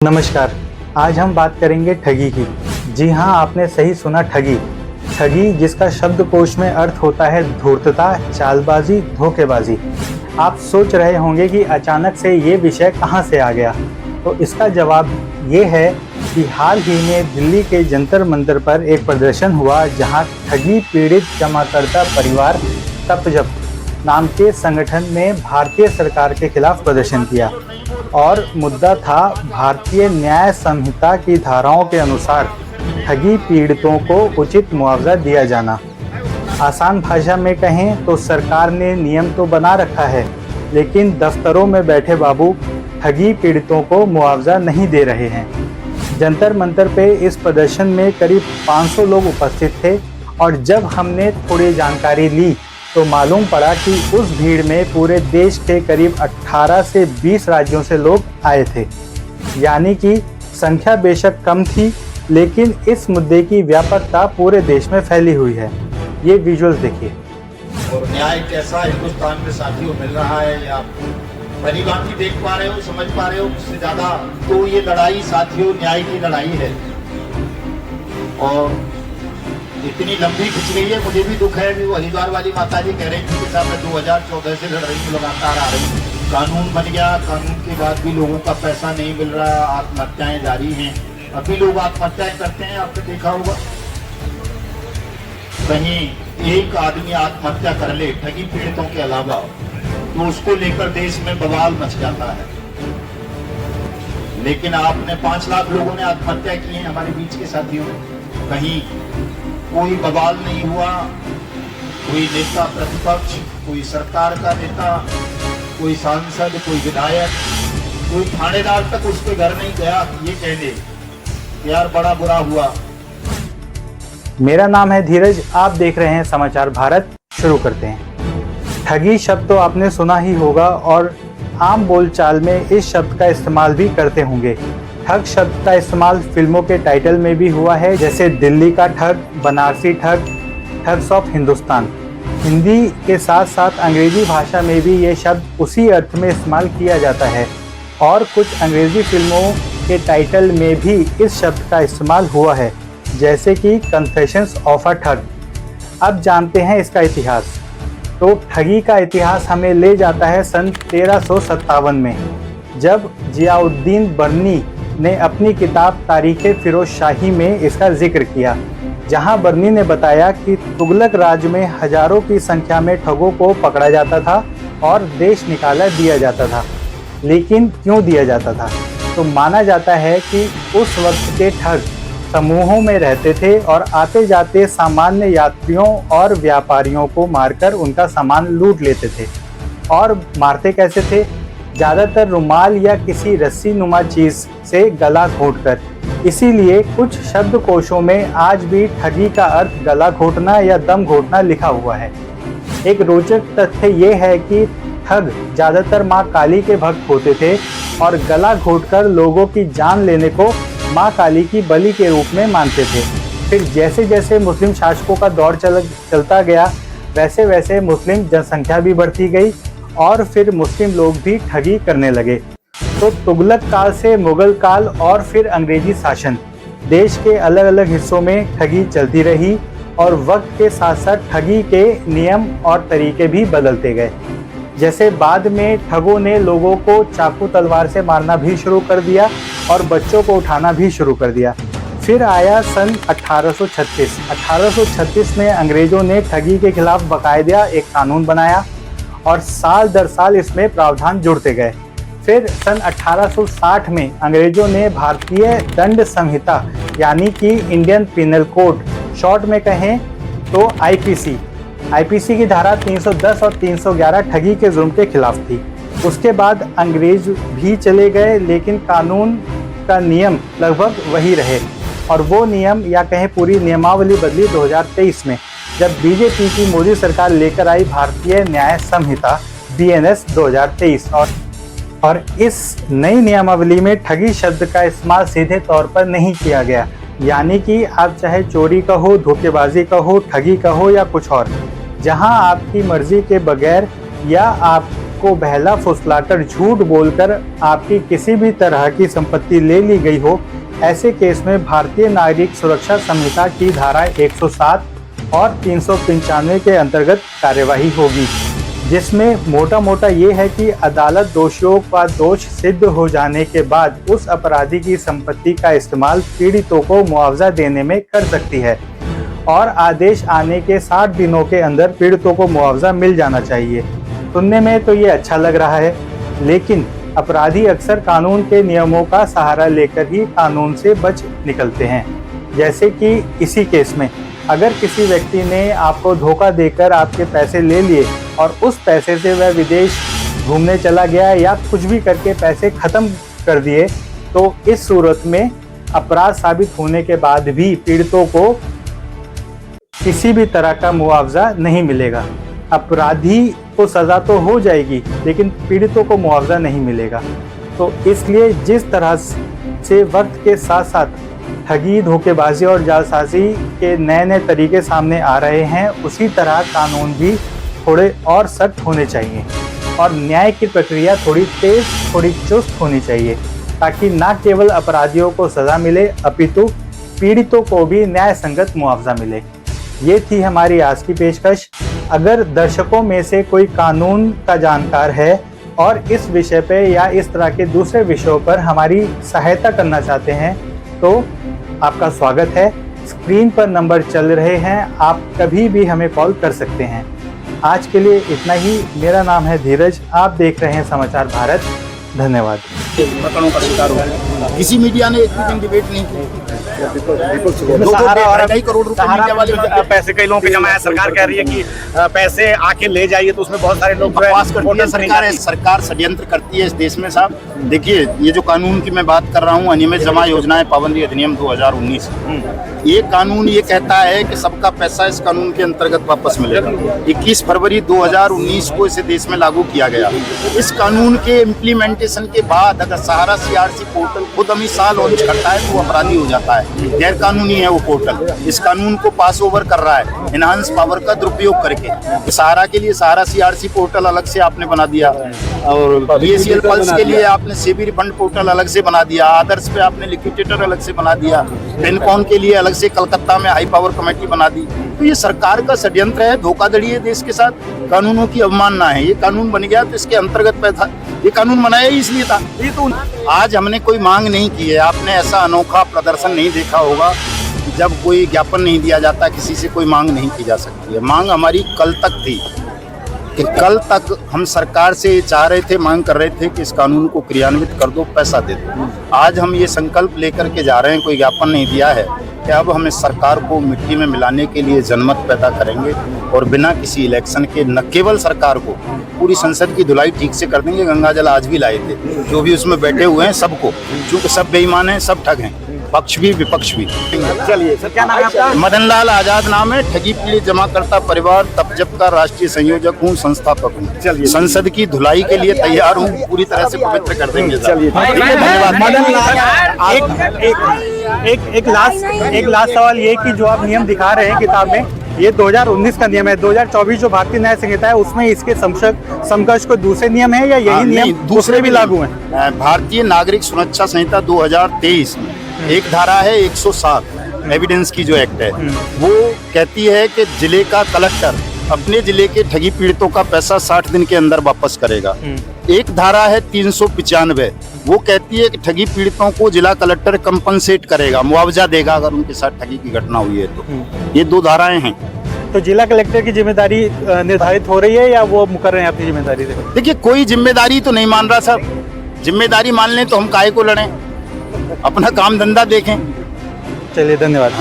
नमस्कार। आज हम बात करेंगे ठगी की। जी हाँ, आपने सही सुना, ठगी। ठगी जिसका शब्दकोश में अर्थ होता है धूर्तता, चालबाजी, धोखेबाजी। आप सोच रहे होंगे कि अचानक से ये विषय कहाँ से आ गया। तो इसका जवाब ये है कि हाल ही में दिल्ली के जंतर मंतर पर एक प्रदर्शन हुआ, जहाँ ठगी पीड़ित जमाकर्ता परिवार तपजप नाम के संगठन ने भारतीय सरकार के खिलाफ प्रदर्शन किया और मुद्दा था भारतीय न्याय संहिता की धाराओं के अनुसार ठगी पीड़ितों को उचित मुआवजा दिया जाना। आसान भाषा में कहें तो सरकार ने नियम तो बना रखा है, लेकिन दफ्तरों में बैठे बाबू ठगी पीड़ितों को मुआवजा नहीं दे रहे हैं। जंतर मंतर पे इस प्रदर्शन में करीब 500 लोग उपस्थित थे और जब हमने थोड़ी जानकारी ली तो मालूम पड़ा कि उस भीड़ में पूरे देश के करीब 18 से 20 राज्यों से लोग आए थे। यानी कि संख्या बेशक कम थी, लेकिन इस मुद्दे की व्यापकता पूरे देश में फैली हुई है। ये विजुअल्स देखिए। और न्याय कैसा हिंदुस्तान में साथियों मिल रहा है, या परिवार की देख पा रहे हो, समझ पा रहे हो। उससे ज्यादा तो ये लड़ाई साथियों न्याय की लड़ाई है और इतनी लंबी खिंच गई है। मुझे भी दुख है कि वो हरिद्वार वाली माता जी कह रही थी कि साहब मैं 2014 से लड़ रही हूँ, लगातार आ रही हूँ। कानून बन गया, कानून के बाद भी लोगों का पैसा नहीं मिल रहा, आत्महत्याएं जारी हैं। अभी लोग आत्महत्याएं करते हैं, आपने देखा होगा। कहीं एक आदमी आत्महत्या कर ले ठगी पीड़ितों के अलावा, तो उसको लेकर देश में बवाल मच जाता है। लेकिन आपने 5 लाख लोगों ने आत्महत्या की है हमारे बीच के साथियों में, कहीं कोई बवाल नहीं हुआ। कोई नेता प्रतिपक्ष, कोई सरकार का नेता, कोई सांसद, कोई विधायक, कोई थानेदार तक उसके घर नहीं गया ये कहने यार बड़ा बुरा हुआ। मेरा नाम है धीरज, आप देख रहे हैं समाचार भारत। शुरू करते हैं। ठगी शब्द तो आपने सुना ही होगा और आम बोलचाल में इस शब्द का इस्तेमाल भी करते होंगे। ठग शब्द का इस्तेमाल फिल्मों के टाइटल में भी हुआ है, जैसे दिल्ली का ठग, बनारसी ठग, ठग्स ऑफ हिंदुस्तान। हिंदी के साथ साथ अंग्रेजी भाषा में भी ये शब्द उसी अर्थ में इस्तेमाल किया जाता है और कुछ अंग्रेजी फिल्मों के टाइटल में भी इस शब्द का इस्तेमाल हुआ है, जैसे कि कन्फेशंस ऑफ अ ठग। अब जानते हैं इसका इतिहास। तो ठगी का इतिहास हमें ले जाता है सन 1357 में, जब जियाउद्दीन बर्नी ने अपनी किताब तारीख़े फिरोज शाही में इसका जिक्र किया, जहां बर्नी ने बताया कि तुगलक राज में हजारों की संख्या में ठगों को पकड़ा जाता था और देश निकाला दिया जाता था। लेकिन क्यों दिया जाता था? तो माना जाता है कि उस वक्त के ठग समूहों में रहते थे और आते जाते सामान्य यात्रियों और व्यापारियों को मारकर उनका सामान लूट लेते थे। और मारते कैसे थे? ज़्यादातर रुमाल या किसी रस्सी नुमा चीज़ से गला घोंटकर। इसीलिए कुछ शब्दकोशों में आज भी ठगी का अर्थ गला घोंटना या दम घोंटना लिखा हुआ है। एक रोचक तथ्य ये है कि ठग ज़्यादातर माँ काली के भक्त होते थे और गला घोंटकर लोगों की जान लेने को माँ काली की बलि के रूप में मानते थे। फिर जैसे जैसे मुस्लिम शासकों का दौर चलता गया, वैसे वैसे मुस्लिम जनसंख्या भी बढ़ती गई और फिर मुस्लिम लोग भी ठगी करने लगे। तो तुगलक काल से मुगल काल और फिर अंग्रेजी शासन, देश के अलग अलग हिस्सों में ठगी चलती रही और वक्त के साथ साथ ठगी के नियम और तरीके भी बदलते गए। जैसे बाद में ठगों ने लोगों को चाकू तलवार से मारना भी शुरू कर दिया और बच्चों को उठाना भी शुरू कर दिया। फिर आया सन 1836। 1836 में अंग्रेज़ों ने ठगी के खिलाफ बाकायदा एक कानून बनाया और साल दर साल इसमें प्रावधान जुड़ते गए। फिर सन 1860 में अंग्रेज़ों ने भारतीय दंड संहिता यानी कि इंडियन पिनल कोड, शॉर्ट में कहें तो आईपीसी की धारा 310 और 311 ठगी के जुर्म के खिलाफ थी। उसके बाद अंग्रेज भी चले गए, लेकिन कानून का नियम लगभग वही रहे और वो नियम या कहें पूरी नियमावली बदली 2023 में, जब बीजेपी की मोदी सरकार लेकर आई भारतीय न्याय संहिता BNS 2023 और इस नई नियमावली में ठगी शब्द का इस्तेमाल सीधे तौर पर नहीं किया गया। यानी कि आप चाहे चोरी कहो, धोखेबाजी कहो, ठगी कहो या कुछ और, जहां आपकी मर्जी के बगैर या आप आपको बहला फुसलाकर झूठ बोलकर आपकी किसी भी तरह की संपत्ति ले ली गई हो, ऐसे केस में भारतीय नागरिक सुरक्षा संहिता की धारा 107 और 395 के अंतर्गत कार्यवाही होगी, जिसमें मोटा मोटा ये है कि अदालत दोषियों का दोष सिद्ध हो जाने के बाद उस अपराधी की संपत्ति का इस्तेमाल पीड़ितों को मुआवजा देने में कर सकती है और आदेश आने के 60 दिनों के अंदर पीड़ितों को मुआवजा मिल जाना चाहिए। सुनने में तो ये अच्छा लग रहा है, लेकिन अपराधी अक्सर कानून के नियमों का सहारा लेकर ही कानून से बच निकलते हैं। जैसे कि इसी केस में अगर किसी व्यक्ति ने आपको धोखा देकर आपके पैसे ले लिए और उस पैसे से वह विदेश घूमने चला गया या कुछ भी करके पैसे खत्म कर दिए, तो इस सूरत में अपराध साबित होने के बाद भी पीड़ितों को किसी भी तरह का मुआवजा नहीं मिलेगा। अपराधी को सज़ा तो हो जाएगी, लेकिन पीड़ितों को मुआवजा नहीं मिलेगा। तो इसलिए जिस तरह से वक्त के साथ साथ ठगी, धोखेबाजी और जालसाजी के नए नए तरीके सामने आ रहे हैं, उसी तरह कानून भी थोड़े और सख्त होने चाहिए और न्याय की प्रक्रिया थोड़ी तेज, थोड़ी चुस्त होनी चाहिए, ताकि न केवल अपराधियों को सज़ा मिले अपितु पीड़ितों को भी न्याय संगत मुआवजा मिले। ये थी हमारी आज की पेशकश। अगर दर्शकों में से कोई कानून का जानकार है और इस विषय पे या इस तरह के दूसरे विषयों पर हमारी सहायता करना चाहते हैं, तो आपका स्वागत है। स्क्रीन पर नंबर चल रहे हैं, आप कभी भी हमें कॉल कर सकते हैं। आज के लिए इतना ही। मेरा नाम है धीरज, आप देख रहे हैं समाचार भारत। धन्यवाद। प्रकरणों का शिकार हुआ, किसी मीडिया ने एक भी दिन डिबेट नहीं की। सहारा और 2.5 करोड़ रुपए मीडिया वाले पैसे कई लोगों के जमा है। सरकार कह रही है कि पैसे आके ले जाइए, तो उसमें बहुत सारे लोग बकवास करती है। सरकार षड्यंत्र करती है इस देश में साहब। देखिए, ये जो कानून की मैं बात कर रहा हूँ, अनियमित जमा योजनाएं पाबंदी अधिनियम 2019, ये कानून ये कहता है कि सबका पैसा इस कानून के अंतर्गत वापस मिलेगा। 21 फरवरी 2019 को इसे देश में लागू किया गया। इस कानून के इम्प्लीमेंटेशन के बाद अगर सहारा CRC पोर्टल खुद अमित शाह लॉन्च करता है तो वो अपराधी हो जाता है। गैर कानूनी है वो पोर्टल। इस कानून को पास ओवर कर रहा है एनहांस पावर का दुरुपयोग करके। सहारा के लिए सहारा CRC पोर्टल अलग से आपने बना दिया और BSEL पल्स के लिए आपने सेबी रिफंड पोर्टल अलग से बना दिया। आदर्श पे आपने लिक्विडेटर अलग से बना दिया। पेनकॉन के लिए अलग से कलकत्ता में हाई पावर कमेटी बना दी। तो ये सरकार का षड्यंत्र है, धोखाधड़ी है देश के साथ, कानूनों की अवमानना है। ये कानून बन गया तो इसके अंतर्गत पैसा, ये कानून बनाया ही इसलिए था। ये तो आज हमने कोई मांग नहीं की है। आपने ऐसा अनोखा प्रदर्शन नहीं देखा होगा जब कोई ज्ञापन नहीं दिया जाता, किसी से कोई मांग नहीं की जा सकती है। मांग हमारी कल तक थी कि कल तक हम सरकार से चाह रहे थे, मांग कर रहे थे कि इस कानून को क्रियान्वित कर दो, पैसा दे दो। आज हम ये संकल्प लेकर के जा रहे हैं, कोई ज्ञापन नहीं दिया है, कि अब हम इस सरकार को मिट्टी में मिलाने के लिए जनमत पैदा करेंगे और बिना किसी इलेक्शन के न केवल सरकार को, पूरी संसद की धुलाई ठीक से कर देंगे। गंगा जल आज भी लाए थे, जो भी उसमें बैठे हुए हैं सबको, क्योंकि सब बेईमान हैं, सब ठग हैं, पक्ष भी विपक्ष भी। चलिए सर, क्या नाम है आपका? मदन लाल आजाद नाम है। ठगी पीड़ित जमाकर्ता परिवार तपजप का राष्ट्रीय संयोजक हूँ, संस्थापक हूँ। चलिए, संसद की धुलाई के लिए तैयार हूँ, पूरी तरह से पवित्र कर देंगे। चलिए, धन्यवाद। मदन लाल, एक लास्ट सवाल ये कि जो आप नियम दिखा रहे हैं किताब में, ये 2019 का नियम है। 2024 जो भारतीय न्याय संहिता है, उसमें इसके समकक्ष कोई दूसरे नियम है या यही नियम दूसरे भी लागू हैं? भारतीय नागरिक सुरक्षा संहिता 2023 में एक धारा है 107 एविडेंस की जो एक्ट है, वो कहती है कि जिले का कलेक्टर अपने जिले के ठगी पीड़ितों का पैसा 60 दिन के अंदर वापस करेगा। एक धारा है 395, वो कहती है कि ठगी पीड़ितों को जिला कलेक्टर कंपनसेट करेगा, मुआवजा देगा अगर उनके साथ ठगी की घटना हुई है तो। ये 2 धाराएं हैं। तो जिला कलेक्टर की जिम्मेदारी निर्धारित हो रही है या वो मुकर रहे हैं अपनी जिम्मेदारी से? देखिए, कोई जिम्मेदारी तो नहीं मान रहा साहब। जिम्मेदारी मान लें तो हम काहे को लड़ें, अपना काम धंधा देखें। चलिए, धन्यवाद।